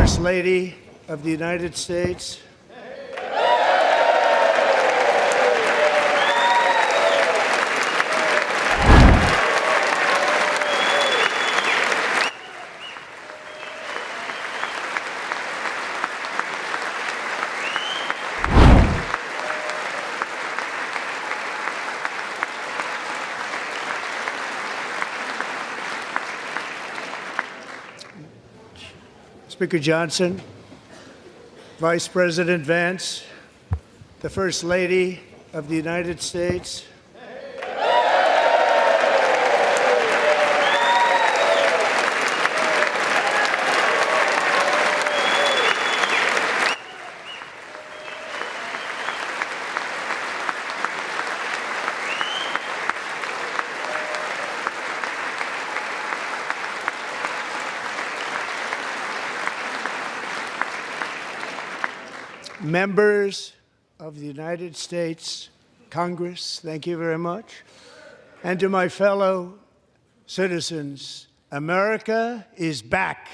First Lady of the United States, Speaker Johnson, Vice President Vance, the First Lady of the United States, members of the United States Congress, thank you very much. And to my fellow citizens, America is back.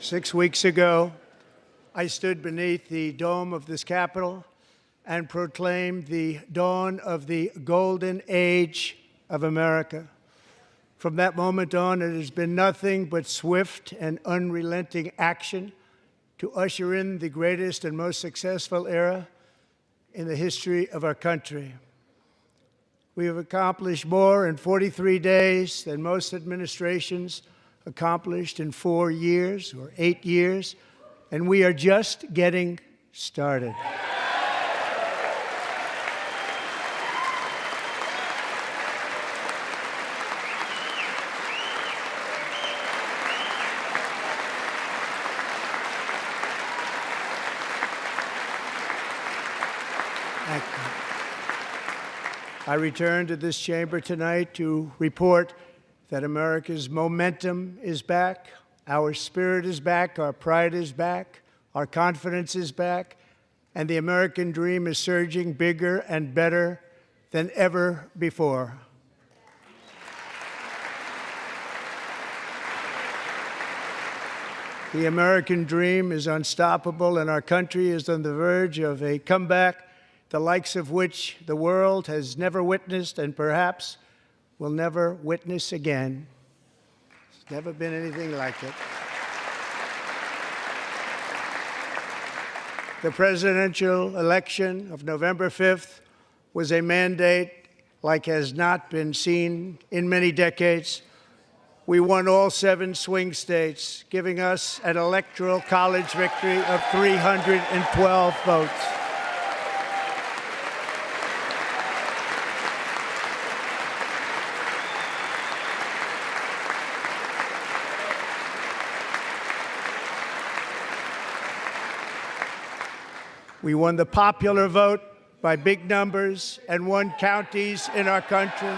6 weeks ago, I stood beneath the dome of this Capitol and proclaimed the dawn of the golden age of America. From that moment on, it has been nothing but swift and unrelenting action to usher in the greatest and most successful era in the history of our country. We have accomplished more in 43 days than most administrations accomplished in 4 years or 8 years, and we are just getting started. Thank you. I return to this chamber tonight to report that America's momentum is back, our spirit is back, our pride is back, our confidence is back, and the American dream is surging bigger and better than ever before. The American dream is unstoppable, and our country is on the verge of a comeback, the likes of which the world has never witnessed and perhaps will never witness again. There's never been anything like it. The presidential election of November 5th was a mandate like has not been seen in many decades. We won all 7 swing states, giving us an electoral college victory of 312 votes. We won the popular vote by big numbers and won counties in our country.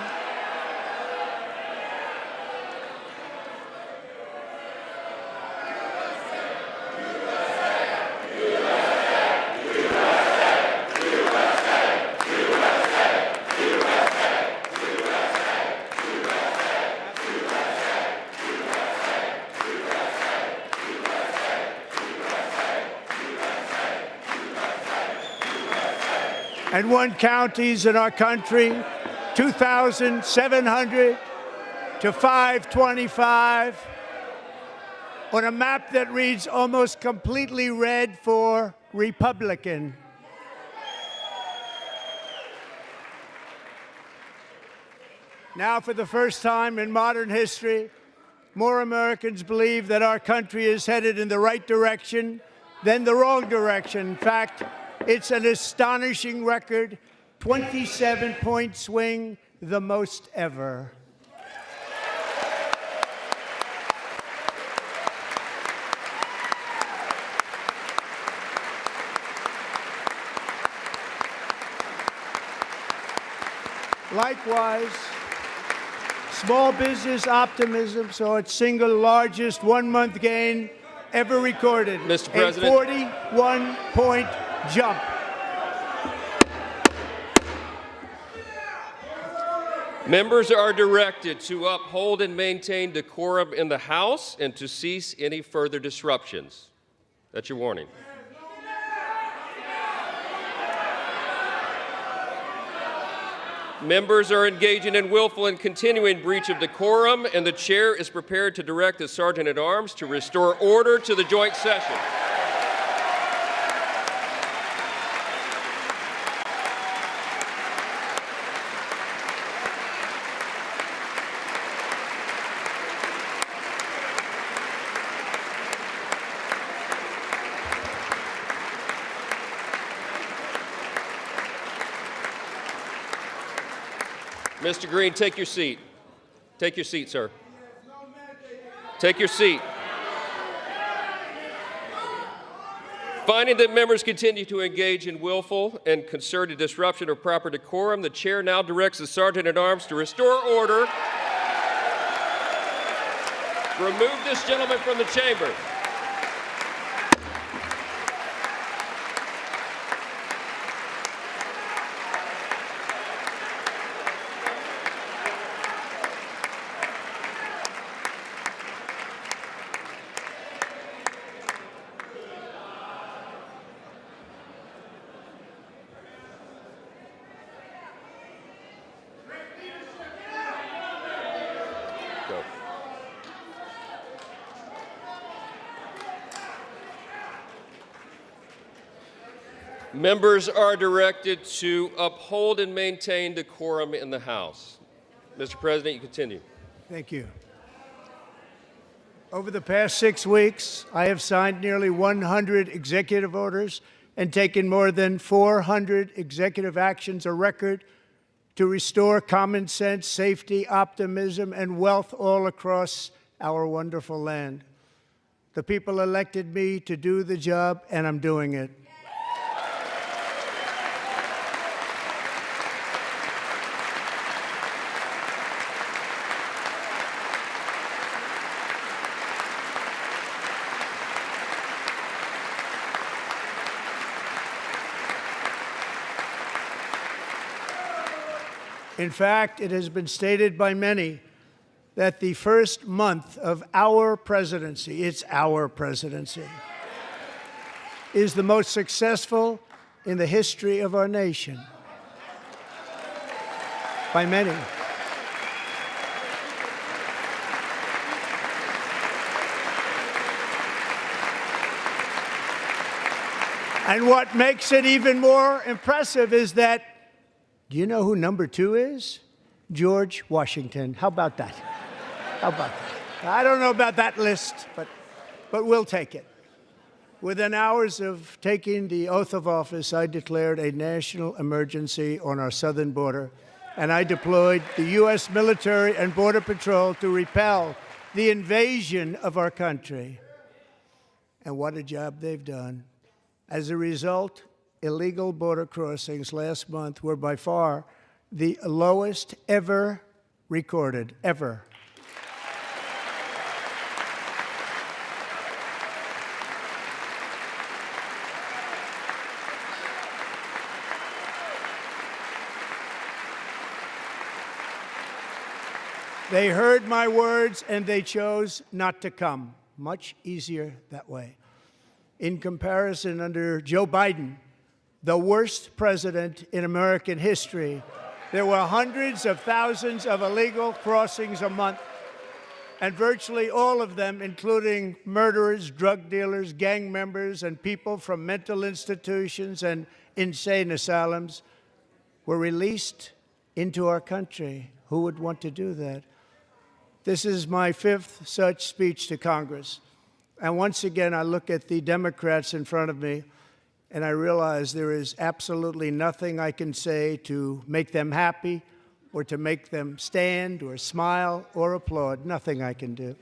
And won counties in our country, 2,700 to 525, on a map that reads almost completely red for Republican. Now, for the first time in modern history, more Americans believe that our country is headed in the right direction than the wrong direction. In fact, it's an astonishing record, 27-point swing, the most ever. Likewise, small business optimism saw its single largest one-month gain ever recorded. Mr. President. A 41-point jump. Members are directed to uphold and maintain decorum in the House and to cease any further disruptions. That's your warning. Members are engaging in willful and continuing breach of decorum, and the chair is prepared to direct the Sergeant-at-Arms to restore order to the joint session. Mr. Green, take your seat. Take your seat, sir. Take your seat. Finding that members continue to engage in willful and concerted disruption of proper decorum, the chair now directs the Sergeant-at-Arms to restore order. Remove this gentleman from the chamber. Go. Members are directed to uphold and maintain decorum in the House. Mr. President, you continue. Thank you. Over the past 6 weeks, I have signed nearly 100 executive orders and taken more than 400 executive actions, a record, to restore common sense, safety, optimism, and wealth all across our wonderful land. The people elected me to do the job, and I'm doing it. In fact, it has been stated by many that the first month of our presidency, it's our presidency, is the most successful in the history of our nation. By many. And what makes it even more impressive is that, do you know who number 2 is? George Washington. How about that? How about that? I don't know about that list, but we'll take it. Within hours of taking the oath of office, I declared a national emergency on our southern border, and I deployed the U.S. military and Border Patrol to repel the invasion of our country. And what a job they've done. As a result, illegal border crossings last month were by far the lowest ever recorded, ever. They heard my words and they chose not to come. Much easier that way. In comparison, under Joe Biden, the worst president in American history, there were hundreds of thousands of illegal crossings a month, and virtually all of them, including murderers, drug dealers, gang members, and people from mental institutions and insane asylums, were released into our country. Who would want to do that? This is my 5th such speech to Congress. And once again, I look at the Democrats in front of me, and I realize there is absolutely nothing I can say to make them happy or to make them stand or smile or applaud. Nothing I can do.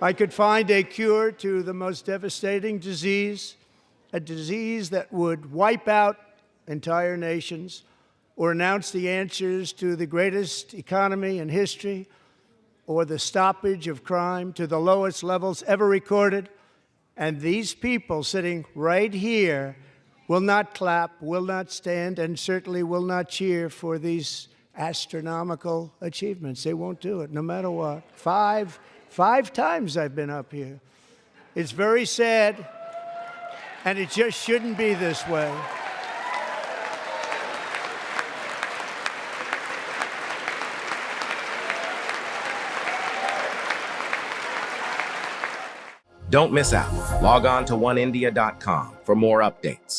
I could find a cure to the most devastating disease, a disease that would wipe out entire nations, or announce the answers to the greatest economy in history, or the stoppage of crime to the lowest levels ever recorded. And these people sitting right here will not clap, will not stand, and certainly will not cheer for these astronomical achievements. They won't do it, no matter what. Five times I've been up here. It's very sad, and it just shouldn't be this way. Don't miss out. Log on to oneindia.com for more updates.